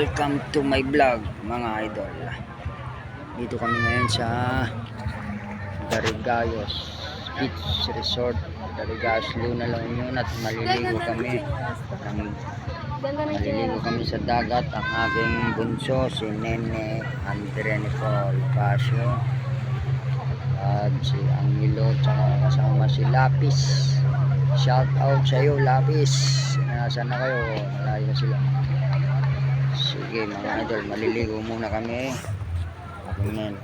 Welcome to my vlog mga idol. Dito kami ngayon sa Darigayos Beach Resort, Darigayos Luna La Union, at maliligo kami sa dagat. Ang aking bunso si Nene Andre Nicole Pasio at si Angelo, tsaka kasama si Lapis. Shout out sa iyo, Lapis. Nasaan na kayo? Malayo na sila. Sige mga idol, maliligo muna kami. Amen.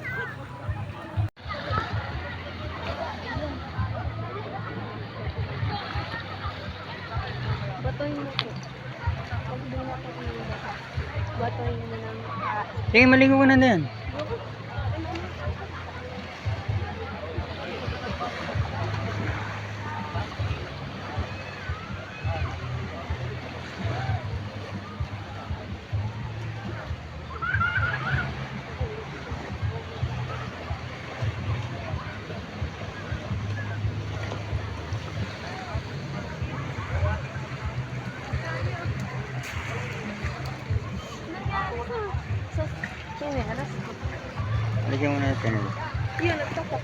Batoy mo po. Pag di na po yung batoy mo ng Sige, maligo ka na din. So, sino yan? Lagyan mo na natin. Yun, nagtatak.